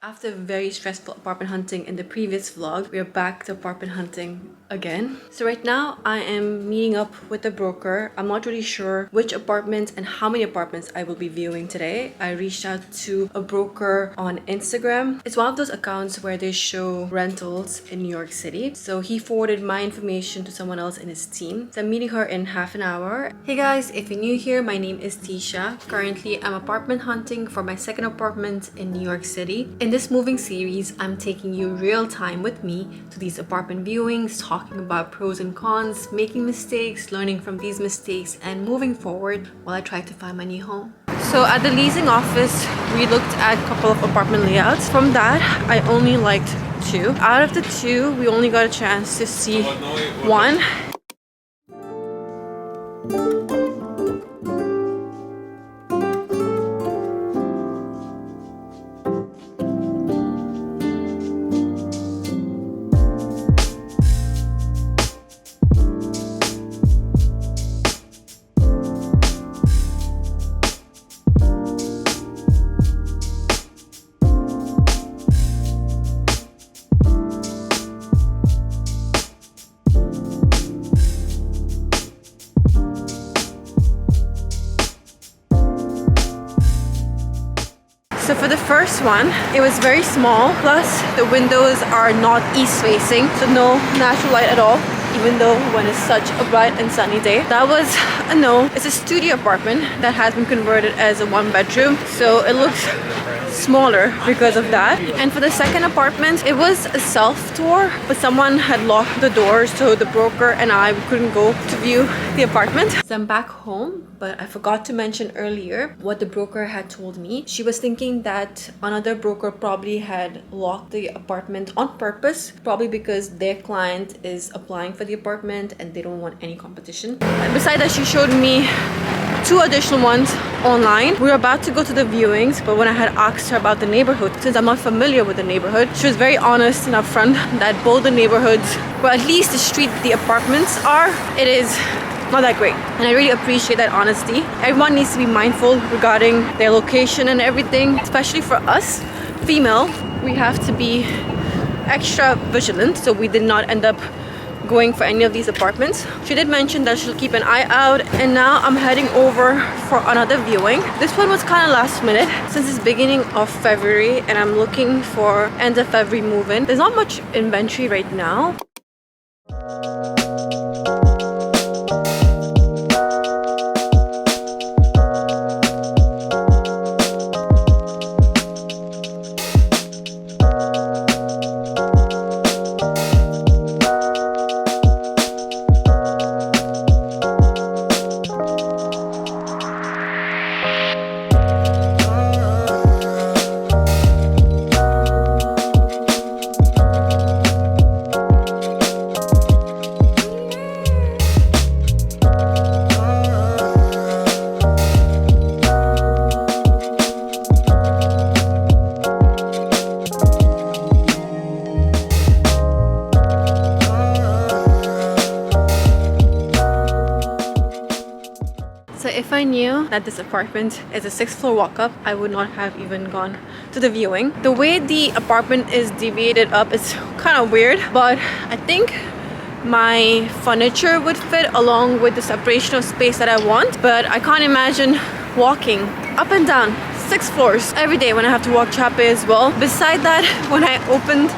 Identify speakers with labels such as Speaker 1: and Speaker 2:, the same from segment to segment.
Speaker 1: After very stressful apartment hunting in the previous vlog, we are back to apartment hunting again. So right now I am meeting up with a broker. I'm not really sure which apartments and how many apartments I will be viewing today. I reached out to a broker on Instagram. It's one of those accounts where they show rentals in New York City. So he forwarded my information to someone else in his team. So I'm meeting her in half an hour. Hey guys, if you're new here, my name is Tisha. Currently, I'm apartment hunting for my second apartment in New York City. In this moving series, I'm taking you real time with me to these apartment viewings, talking about pros and cons, making mistakes, learning from these mistakes, and moving forward while I try to find my new home. So at the leasing office, we looked at a couple of apartment layouts. From that, I only liked two. Out of the two, we only got a chance to see one. So for the first one, it was very small, plus the windows are not east facing, so no natural light at all, even though when it's such a bright and sunny day. That was a no. It's a studio apartment that has been converted as a one bedroom, so it looks smaller because of that. And for the second apartment, it was a self-tour, but someone had locked the door, so the broker and I couldn't go to view the apartment. So I'm back home, but I forgot to mention earlier what the broker had told me. She was thinking that another broker probably had locked the apartment on purpose, probably because their client is applying for the apartment and they don't want any competition. And besides that, she showed me two additional ones online. We were about to go to the viewings, but when I had asked her about the neighborhood, since I'm not familiar with the neighborhood, she was very honest and upfront that both the neighborhoods, well, at least the street the apartments are, it is not that great. And I really appreciate that honesty. Everyone needs to be mindful regarding their location and everything, especially for us, female. We have to be extra vigilant, so we did not end up going for any of these apartments. She did mention that she'll keep an eye out, and now I'm heading over for another viewing. This one was kind of last minute since it's beginning of February and I'm looking for end of February move-in. There's not much inventory right now. So if I knew that this apartment is a 6th floor walk-up, I would not have even gone to the viewing. The way the apartment is deviated up is kind of weird, but I think my furniture would fit along with the separation of space that I want. But I can't imagine walking up and down 6 floors every day when I have to walk Chape as well. Beside that, when I opened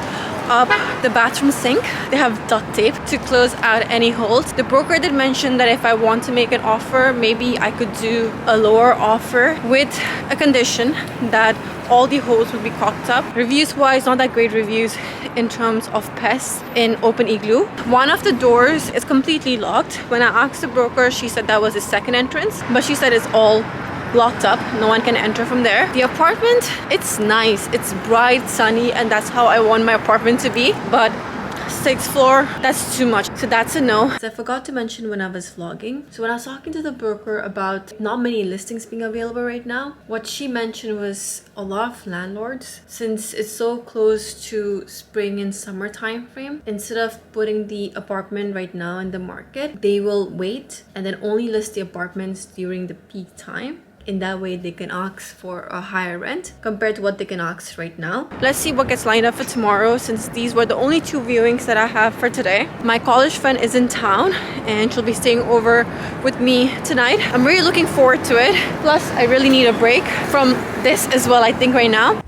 Speaker 1: up the bathroom sink, they have duct tape to close out any holes. The broker did mention that if I want to make an offer, maybe I could do a lower offer with a condition that all the holes would be caulked up. Reviews wise, not that great reviews in terms of pests in Open Igloo. One of the doors is completely locked. When I asked the broker, she said that was the second entrance, but she said it's all locked up, no one can enter from there. The apartment, it's nice, it's bright, sunny, and that's how I want my apartment to be, but 6th floor, that's too much, so that's a no. So I forgot to mention when I was vlogging, so when I was talking to the broker about not many listings being available right now, what she mentioned was a lot of landlords, since it's so close to spring and summer time frame, instead of putting the apartment right now in the market, they will wait and then only list the apartments during the peak time In that way, they can ask for a higher rent compared to what they can ask right now. Let's see what gets lined up for tomorrow, since these were the only 2 viewings that I have for today. My college friend is in town and she'll be staying over with me tonight. I'm really looking forward to it. Plus, I really need a break from this as well, I think, right now.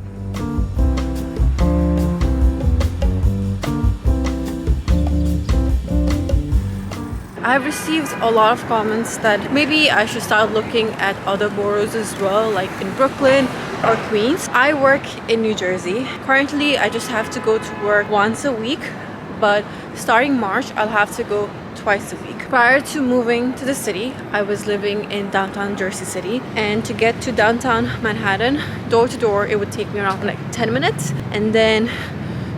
Speaker 1: I've received a lot of comments that maybe I should start looking at other boroughs as well, like in Brooklyn or Queens. I work in New Jersey. Currently, I just have to go to work once a week, but starting March, I'll have to go twice a week. Prior to moving to the city, I was living in downtown Jersey City, and to get to downtown Manhattan, door to door, it would take me around like 10 minutes, and then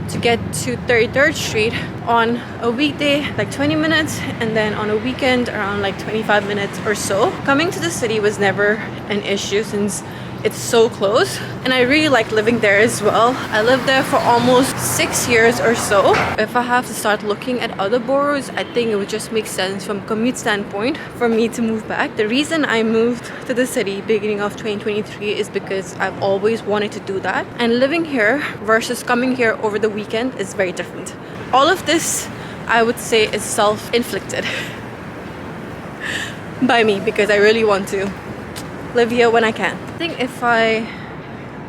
Speaker 1: to get to 33rd Street on a weekday, like 20 minutes, and then on a weekend around like 25 minutes or so. Coming to the city was never an issue since it's so close, and I really like living there as well. I lived there for almost 6 years or so. If I have to start looking at other boroughs, I think it would just make sense from a commute standpoint for me to move back. The reason I moved to the city beginning of 2023 is because I've always wanted to do that, and living here versus coming here over the weekend is very different. All of this, I would say, is self-inflicted by me because I really want to live here when I can. I think if I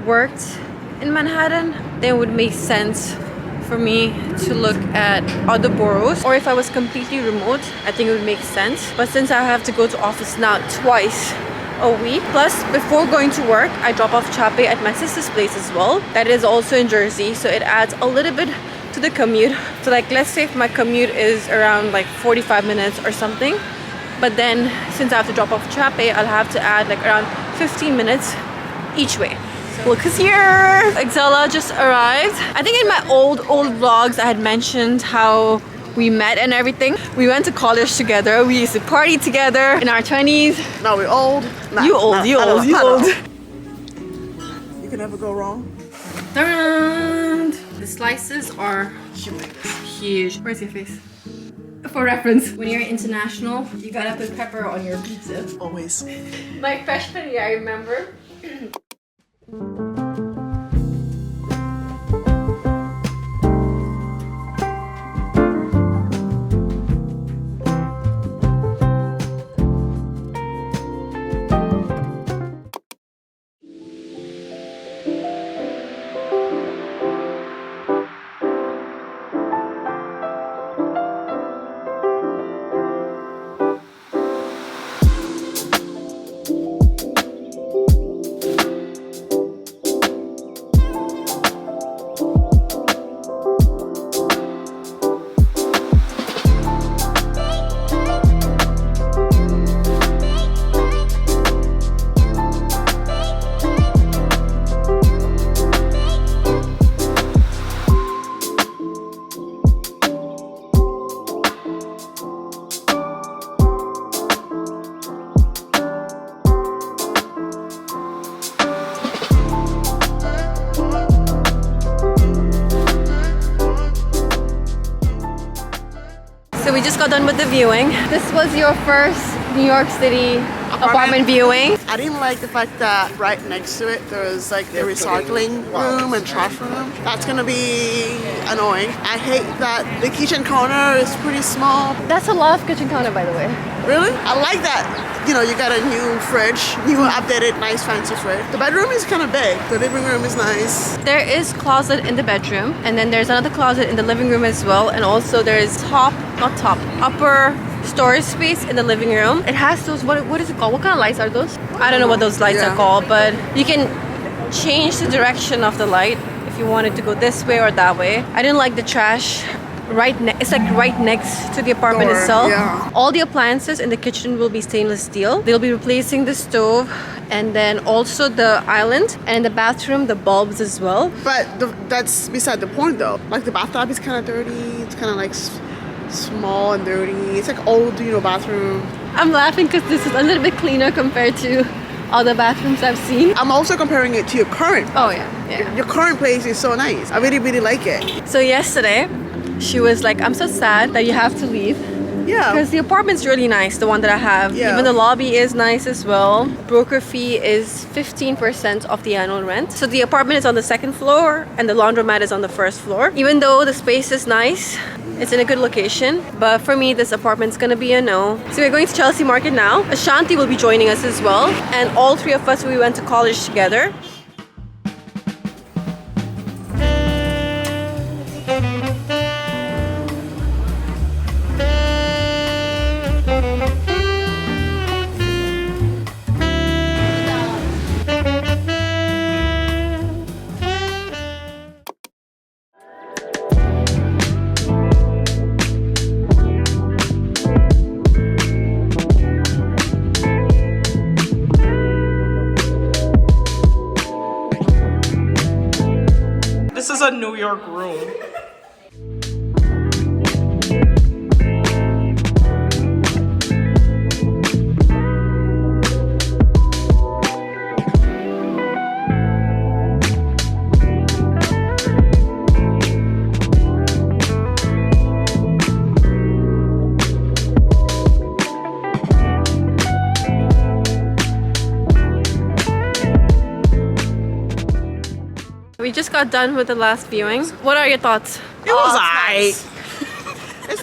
Speaker 1: worked in Manhattan, then it would make sense for me to look at other boroughs, or if I was completely remote, I think it would make sense. But since I have to go to office now twice a week, plus before going to work, I drop off Chape at my sister's place as well. That is also in Jersey, so it adds a little bit to the commute. So like, let's say if my commute is around like 45 minutes or something, but then since I have to drop off Chape, I'll have to add like around 15 minutes each way. So look who's here! Exela just arrived. I think in my old vlogs I had mentioned how we met and everything. We went to college together. We used to party together in our 20s.
Speaker 2: Now we're old. Nah,
Speaker 1: you old. You
Speaker 2: can never go wrong.
Speaker 1: Dun! The slices are huge. Where's your face? For reference, when you're international, you gotta put pepper on your pizza.
Speaker 2: Always.
Speaker 1: My freshman year, I remember. So we just got done with the viewing. This was your first New York City apartment viewing.
Speaker 2: I didn't like the fact that right next to it there was like the recycling room and trash room. That's gonna be annoying. I hate that the kitchen corner is pretty small.
Speaker 1: That's a lot of kitchen counter, by the way.
Speaker 2: Really? I like that. You know, you got a new fridge, new updated, nice fancy fridge. The bedroom is kind of big. The living room is nice.
Speaker 1: There is closet in the bedroom, and then there's another closet in the living room as well, and also there's upper storage space in the living room. It has those, what is it called? What kind of lights are those? I don't know what those lights are called, but you can change the direction of the light if you want it to go this way or that way. I didn't like the trash. It's like right next to the apartment itself.
Speaker 2: Yeah.
Speaker 1: All the appliances in the kitchen will be stainless steel. They'll be replacing the stove, and then also the island, and in the bathroom the bulbs as well.
Speaker 2: But that's beside the point though. Like the bathtub is kind of dirty. It's kind of like small and dirty. It's like old, you know, bathroom.
Speaker 1: I'm laughing because this is a little bit cleaner compared to other bathrooms I've seen.
Speaker 2: I'm also comparing it to your current.
Speaker 1: Oh yeah.
Speaker 2: Your current place is so nice. I really, really like it.
Speaker 1: So yesterday, she was like, I'm so sad that you have to leave.
Speaker 2: Yeah.
Speaker 1: Because the apartment's really nice, the one that I have.
Speaker 2: Yeah.
Speaker 1: Even the lobby is nice as well. Broker fee is 15% of the annual rent. So the apartment is on the second floor and the laundromat is on the first floor. Even though the space is nice, it's in a good location, but for me, this apartment's gonna be a no. So we're going to Chelsea Market now. Ashanti will be joining us as well, and all three of us, we went to college together.
Speaker 3: This is a New York room.
Speaker 1: We just got done with the last viewing. What are your thoughts?
Speaker 3: It was
Speaker 2: it's
Speaker 3: alright.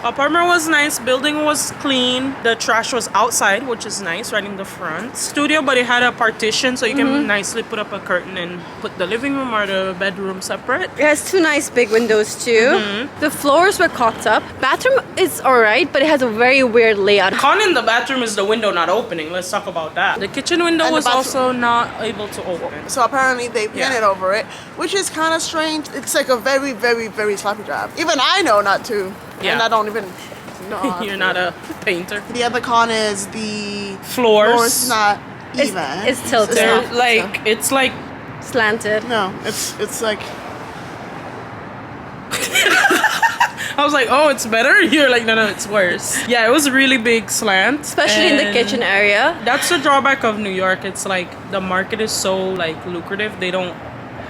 Speaker 3: Apartment was nice, building was clean, the trash was outside, which is nice, right in the front. Studio, but it had a partition, so you can nicely put up a curtain and put the living room or the bedroom separate.
Speaker 1: It has two nice big windows too. The floors were caulked up. Bathroom is alright, but it has a very weird layout.
Speaker 3: Con in the bathroom is the window not opening. Let's talk about that. The kitchen window
Speaker 2: And the
Speaker 3: was
Speaker 2: bathroom-
Speaker 3: also not able to open.
Speaker 2: So apparently they painted
Speaker 3: Yeah.
Speaker 2: over it, which is kind of strange. It's like a very, very, very sloppy job. Even I know not to.
Speaker 3: Yeah.
Speaker 2: And I don't even know. how
Speaker 3: You're
Speaker 2: to.
Speaker 3: not a painter.
Speaker 2: The other con is the
Speaker 3: Floors.
Speaker 2: floor's not
Speaker 1: It's-
Speaker 2: even.
Speaker 1: it's tilted.
Speaker 3: They're
Speaker 1: not,
Speaker 3: like, it's like,
Speaker 1: Slanted.
Speaker 2: No, it's like
Speaker 3: I was like, oh, it's better? You're like, no, it's worse. Yeah, it was a really big slant.
Speaker 1: Especially in the
Speaker 3: and
Speaker 1: kitchen area.
Speaker 3: That's the drawback of New York. It's like the market is so like lucrative. They don't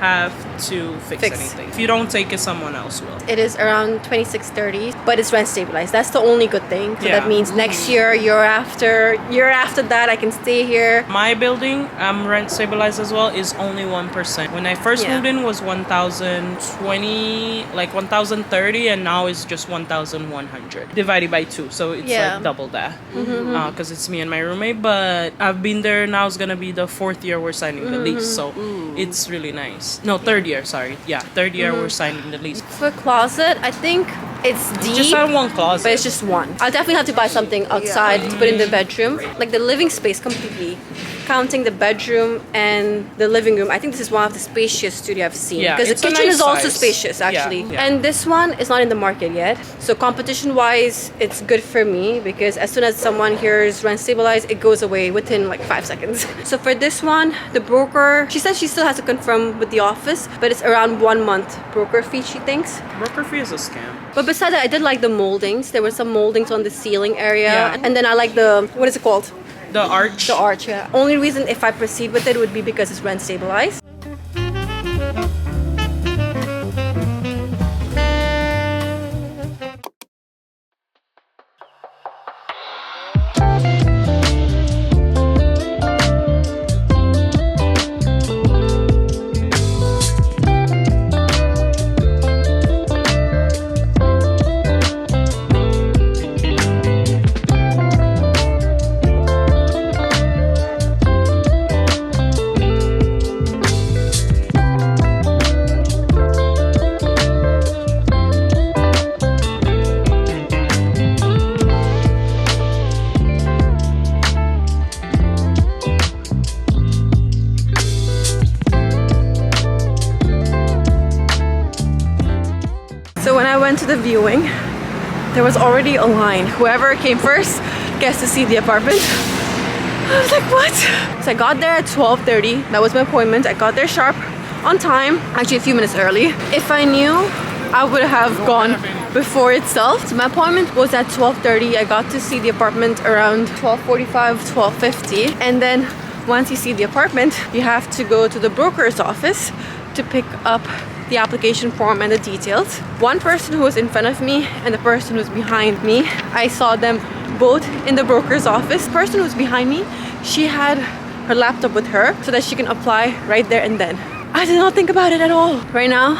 Speaker 3: have to fix anything. If you don't take it, someone else will.
Speaker 1: It is around 26-30, but it's rent stabilized. That's the only good thing. So
Speaker 3: Yeah.
Speaker 1: that means next year, year after that, I can stay here.
Speaker 3: My building, rent stabilized as well, is only 1%. When I first
Speaker 1: Yeah.
Speaker 3: moved in was 1,020, like 1,030, and now it's just 1,100 divided by 2. So it's
Speaker 1: Yeah.
Speaker 3: like double that because it's me and my roommate. But I've been there now. It's gonna be the 4th year we're signing the lease, so it's really nice. No, 3rd year. Sorry, yeah, 3rd year we're signing the lease.
Speaker 1: For closet, I think it's deep.
Speaker 3: Just had one closet.
Speaker 1: But it's just one. I'll definitely have to buy something outside to put in the bedroom. Like the living space completely. Counting the bedroom and the living room, I think this is one of the spacious studio I've seen.
Speaker 3: Yeah,
Speaker 1: Because
Speaker 3: it's
Speaker 1: the
Speaker 3: a
Speaker 1: kitchen
Speaker 3: nice
Speaker 1: is also
Speaker 3: size.
Speaker 1: spacious actually.
Speaker 3: Yeah, yeah.
Speaker 1: And this one is not in the market yet. So competition wise, it's good for me because as soon as someone hears rent stabilized, it goes away within like 5 seconds. So for this one, the broker, she says she still has to confirm with the office, but it's around 1 month broker fee, she thinks.
Speaker 3: Broker fee is a scam.
Speaker 1: But besides that, I did like the moldings. There were some moldings on the ceiling area.
Speaker 3: Yeah.
Speaker 1: And then I like the, what is it called?
Speaker 3: The arch.
Speaker 1: The arch, yeah. Only reason if I proceed with it would be because it's rent stabilized. So when I went to the viewing, there was already a line. Whoever came first gets to see the apartment. I was like, what? So I got there at 12:30. That was my appointment. I got there sharp, on time, actually a few minutes early. If I knew, I would have gone before itself. So my appointment was at 12:30. I got to see the apartment around 12:45, 12:50. And then once you see the apartment, you have to go to the broker's office to pick up the application form and the details. One person who was in front of me and the person who was behind me, I saw them both in the broker's office. The person who was behind me, she had her laptop with her so that she can apply right there and then. I did not think about it at all. Right now,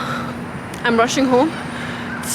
Speaker 1: I'm rushing home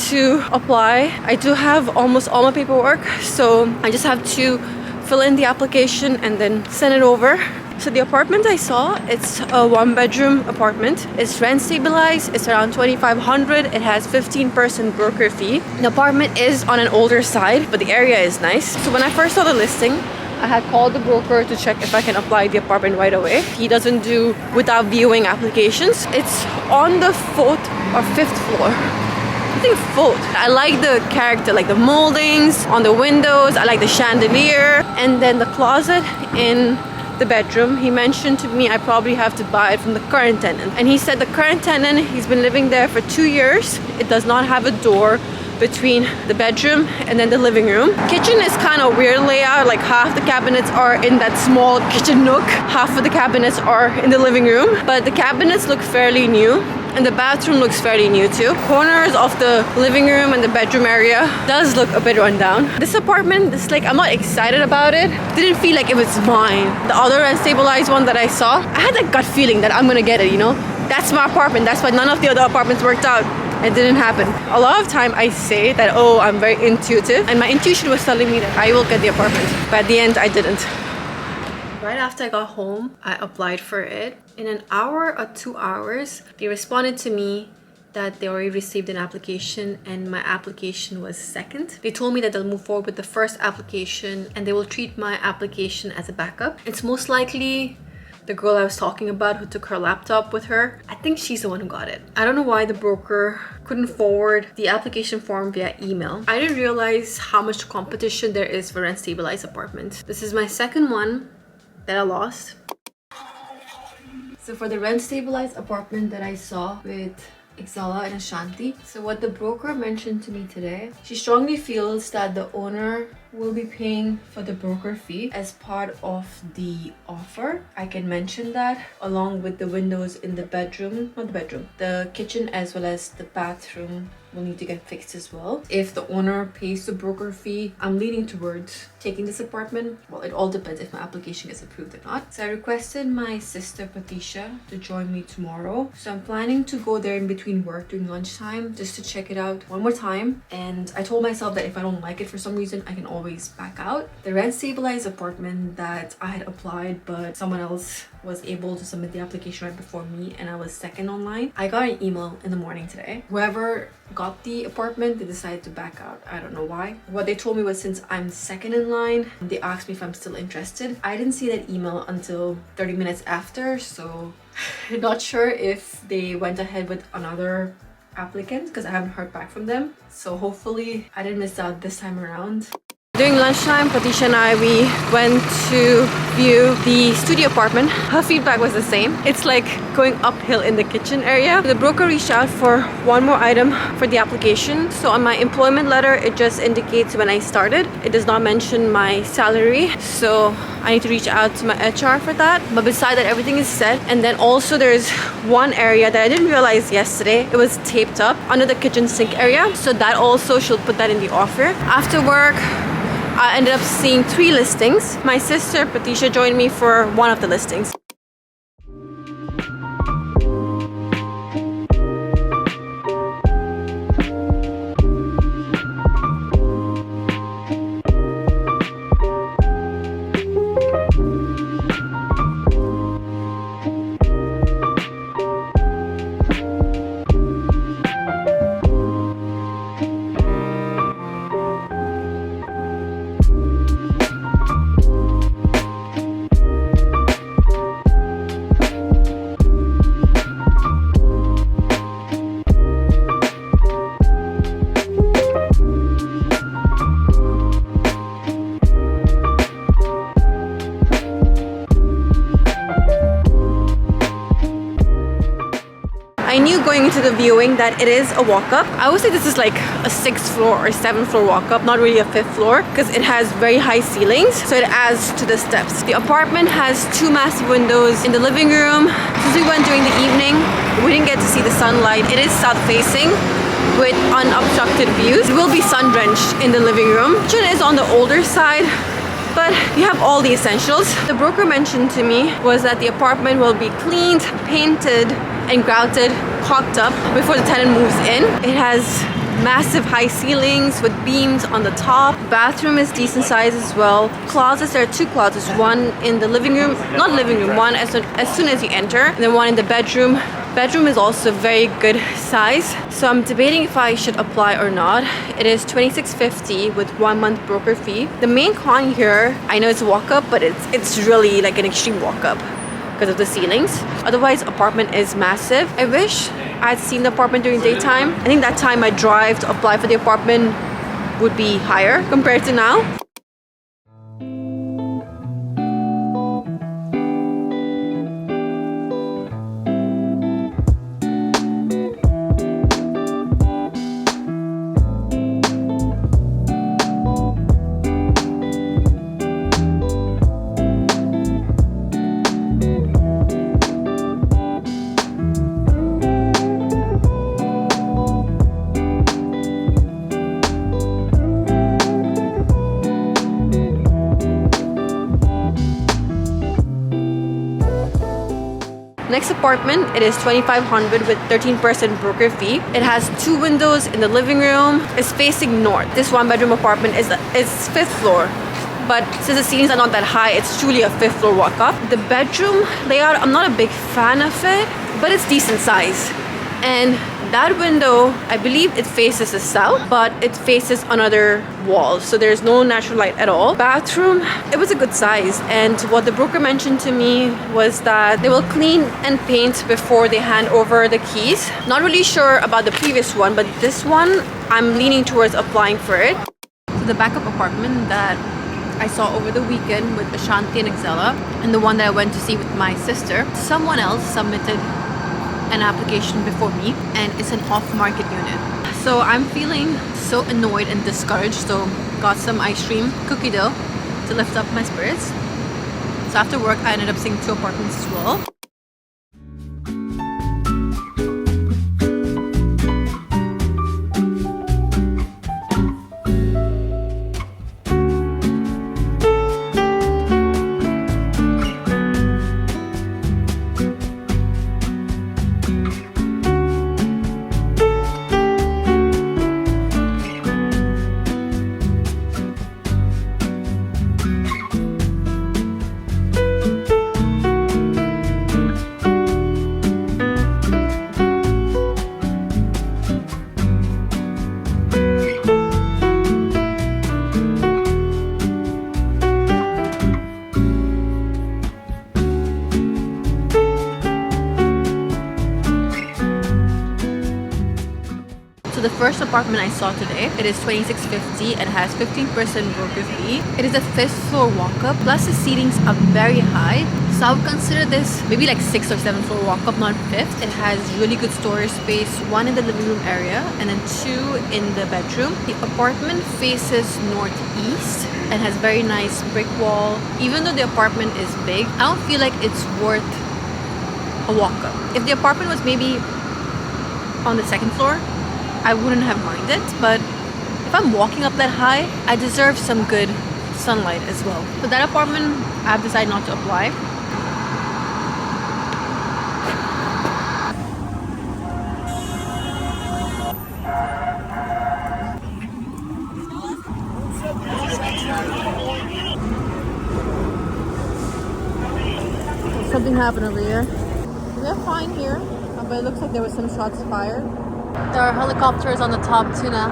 Speaker 1: to apply. I do have almost all my paperwork, so I just have to fill in the application and then send it over. So the apartment I saw, it's a 1-bedroom apartment. It's rent stabilized. It's around $2,500. It has 15% broker fee. The apartment is on an older side, but the area is nice. So when I first saw the listing, I had called the broker to check if I can apply the apartment right away. He doesn't do without viewing applications. It's on the 4th or 5th floor. I think 4th. I like the character, like the moldings on the windows. I like the chandelier. And then the closet in the bedroom, he mentioned to me I probably have to buy it from the current tenant. And he said the current tenant, he's been living there for 2 years. It does not have a door between the bedroom and then the living room. Kitchen is kind of weird layout, like half the cabinets are in that small kitchen nook, half of the cabinets are in the living room, but the cabinets look fairly new and the bathroom looks fairly new too. Corners of the living room and the bedroom area does look a bit run down. This apartment is like, I'm not excited about it. Didn't feel like it was mine. The other unstabilized one that I saw, I had that gut feeling that I'm gonna get it, you know? That's my apartment. That's why none of the other apartments worked out. It didn't happen. A lot of time I say that, oh, I'm very intuitive, and my intuition was telling me that I will get the apartment, but at the end I didn't. Right after I got home, I applied for it. In an hour or 2 hours, they responded to me that they already received an application and my application was second. They told me that they'll move forward with the first application and they will treat my application as a backup. It's most likely the girl I was talking about who took her laptop with her. I think she's the one who got it. I don't know why the broker couldn't forward the application form via email. I didn't realize how much competition there is for rent stabilized apartments. This is my second one that I lost. So for the rent stabilized apartment that I saw with Ixala and Ashanti. So what the broker mentioned to me today, she strongly feels that the owner will be paying for the broker fee as part of the offer. I can mention that along with the windows in the bedroom, not the bedroom, the kitchen as well as the bathroom will need to get fixed as well. If the owner pays the broker fee, I'm leaning towards taking this apartment. Well, it all depends if my application gets approved or not. So I requested my sister Tisha to join me tomorrow. So I'm planning to go there in between work during lunchtime just to check it out one more time. And I told myself that if I don't like it for some reason, I can always back out. The rent stabilized apartment that I had applied, but someone else was able to submit the application right before me and I was second online. I got an email in the morning today. Whoever got the apartment, they decided to back out. I don't know why. What they told me was since I'm second in line, they asked me if I'm still interested. I didn't see that email until 30 minutes after, so not sure if they went ahead with another applicant because I haven't heard back from them. So hopefully I didn't miss out this time around. During lunchtime, Tisha and I, we went to view the studio apartment. Her feedback was the same. It's like going uphill in the kitchen area. The broker reached out for one more item for the application. So on my employment letter, it just indicates when I started. It does not mention my salary. So I need to reach out to my HR for that. But beside that, everything is set. And then also there's one area that I didn't realize yesterday. It was taped up under the kitchen sink area. So that also, she'll put that in the offer. After work, I ended up seeing 3 listings. My sister Tisha joined me for one of the listings. I knew going into the viewing that it is a walk-up. I would say this is like a 6th floor or 7th floor walk-up, not really a 5th floor, because it has very high ceilings, so it adds to the steps. The apartment has 2 massive windows in the living room. Since we went during the evening, we didn't get to see the sunlight. It is south facing with unobstructed views. It will be sun drenched in the living room. The kitchen is on the older side, but you have all the essentials. The broker mentioned to me was that the apartment will be cleaned, painted, and grouted, caulked up before the tenant moves in. It has massive high ceilings with beams on the top. Bathroom is decent size as well. Closets, there are 2 closets, one in the living room, not living room, one as soon as you enter, and then one in the bedroom. Bedroom is also very good size. So I'm debating if I should apply or not. It is $26.50 with 1 month broker fee. The main con here, I know it's a walk-up, but it's really like an extreme walk-up because of the ceilings. Otherwise, apartment is massive. I wish I'd seen the apartment during daytime. I think that time my drive to apply for the apartment would be higher compared to now. Next apartment, it is $2,500 with 13% broker fee. It has 2 windows in the living room. It's facing north. This 1-bedroom apartment is 5th floor. But since the ceilings are not that high, it's truly a 5th floor walk-up. The bedroom layout, I'm not a big fan of it, but it's decent size. And that window, I believe it faces the south, but it faces another wall, so there's no natural light at all. Bathroom, it was a good size, and what the broker mentioned to me was that they will clean and paint before they hand over the keys. Not really sure about the previous one, but this one, I'm leaning towards applying for it. So the backup apartment that I saw over the weekend with Ashanti and Exella, and the one that I went to see with my sister, someone else submitted an application before me, and it's an off-market unit. So I'm feeling so annoyed and discouraged, so got some ice cream cookie dough to lift up my spirits. So after work I ended up seeing 2 apartments as well. So the first apartment I saw today, it is $26.50 and has 15% broker fee. It is a 5th floor walk-up, plus the ceilings are very high. So I would consider this maybe like 6th or 7th floor walk-up, not 5th. It has really good storage space, 1 in the living room area and then 2 in the bedroom. The apartment faces northeast and has very nice brick wall. Even though the apartment is big, I don't feel like it's worth a walk-up. If the apartment was maybe on the 2nd floor, I wouldn't have minded, but if I'm walking up that high, I deserve some good sunlight as well. For that apartment, I've decided not to apply. Something happened over here. We're fine here, but it looks like there was some shots fired. There are helicopters on the top too now.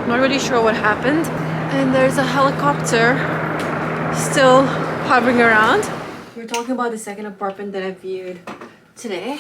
Speaker 1: Not really sure what happened. And there's a helicopter still hovering around. We're talking about the second apartment that I viewed today.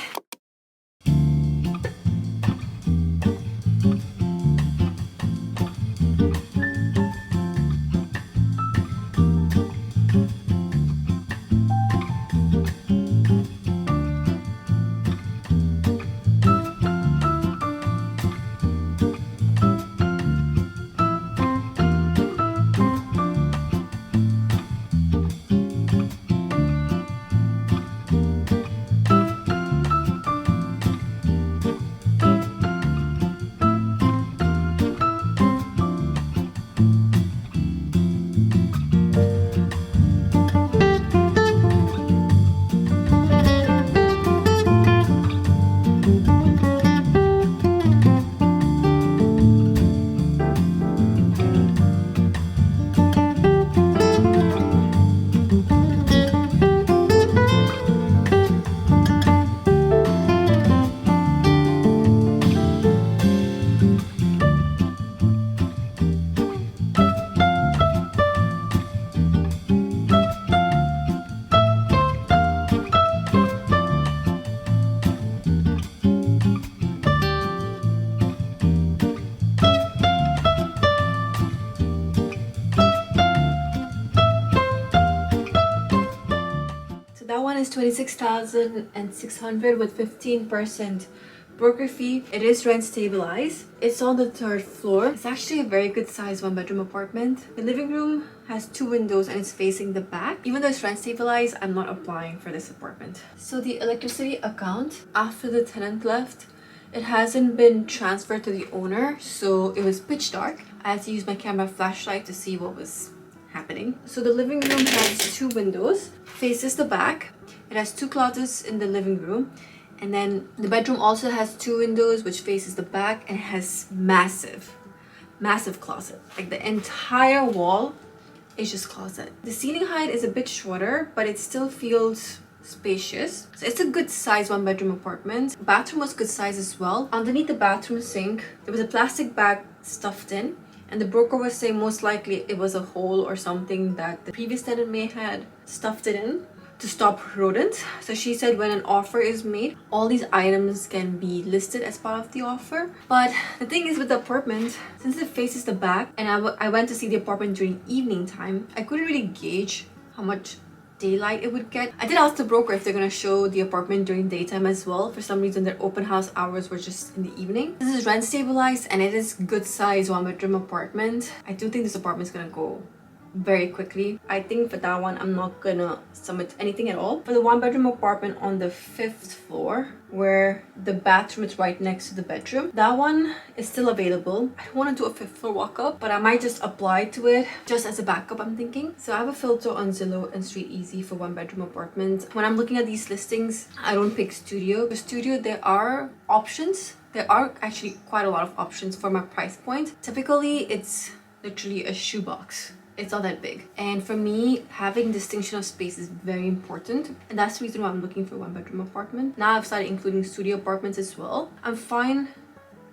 Speaker 1: 26,600 with 15% broker fee. It is rent stabilized. It's on the 3rd floor. It's actually a very good size 1-bedroom apartment. The living room has 2 windows and it's facing the back. Even though it's rent stabilized, I'm not applying for this apartment. So the electricity account, after the tenant left, it hasn't been transferred to the owner, so it was pitch dark. I had to use my camera flashlight to see what was happening. So the living room has 2 windows, faces the back. It has 2 closets in the living room. And then the bedroom also has 2 windows which faces the back and has massive closet. Like the entire wall is just closet. The ceiling height is a bit shorter, but it still feels spacious. So it's a good size 1-bedroom apartment. Bathroom was good size as well. Underneath the bathroom sink, there was a plastic bag stuffed in. And the broker was saying most likely it was a hole or something that the previous tenant may had stuffed it in to stop rodents. So she said when an offer is made, all these items can be listed as part of the offer. But the thing is with the apartment, since it faces the back and I went to see the apartment during evening time, I couldn't really gauge how much daylight it would get. I did ask the broker if they're gonna show the apartment during daytime as well. For some reason their open house hours were just in the evening. This is rent stabilized and it is good size 1-bedroom apartment. I do think this apartment is gonna go very quickly. I think for that one I'm not gonna submit anything at all. For the 1-bedroom apartment on the 5th floor where the bathroom is right next to the bedroom, that one is still available. I don't want to do a 5th floor walk-up, but I might just apply to it just as a backup, I'm thinking. So I have a filter on Zillow and Street Easy for 1-bedroom apartments. When I'm looking at these listings, I don't pick studio. For studio there are options. There are actually quite a lot of options for my price point. Typically it's literally a shoebox. It's not that big, and for me having distinction of space is very important, and that's the reason why I'm looking for a 1-bedroom apartment. Now I've started including studio apartments as well. I'm fine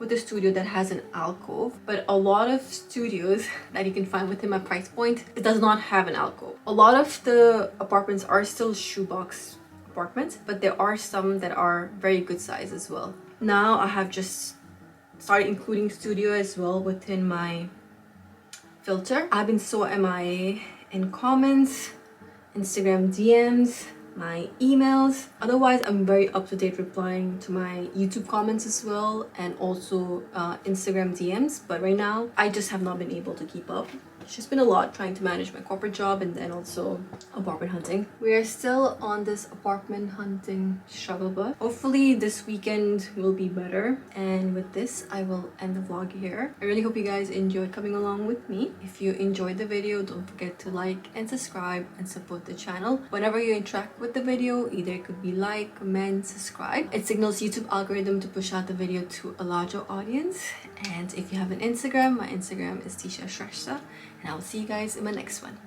Speaker 1: with a studio that has an alcove, but a lot of studios that you can find within my price point, it does not have an alcove. A lot of the apartments are still shoebox apartments, but there are some that are very good size as well. Now I have just started including studio as well within my filter. I've been so MIA in comments, Instagram DMs, my emails. Otherwise, I'm very up-to-date replying to my YouTube comments as well, and also Instagram DMs. But right now, I just have not been able to keep up. It's just been a lot trying to manage my corporate job and then also apartment hunting. We are still on this apartment hunting struggle bus. Hopefully this weekend will be better. And with this, I will end the vlog here. I really hope you guys enjoyed coming along with me. If you enjoyed the video, don't forget to like and subscribe and support the channel. Whenever you interact with the video, either it could be like, comment, subscribe. It signals YouTube algorithm to push out the video to a larger audience. And if you have an Instagram, my Instagram is Tisha. And I will see you guys in my next one.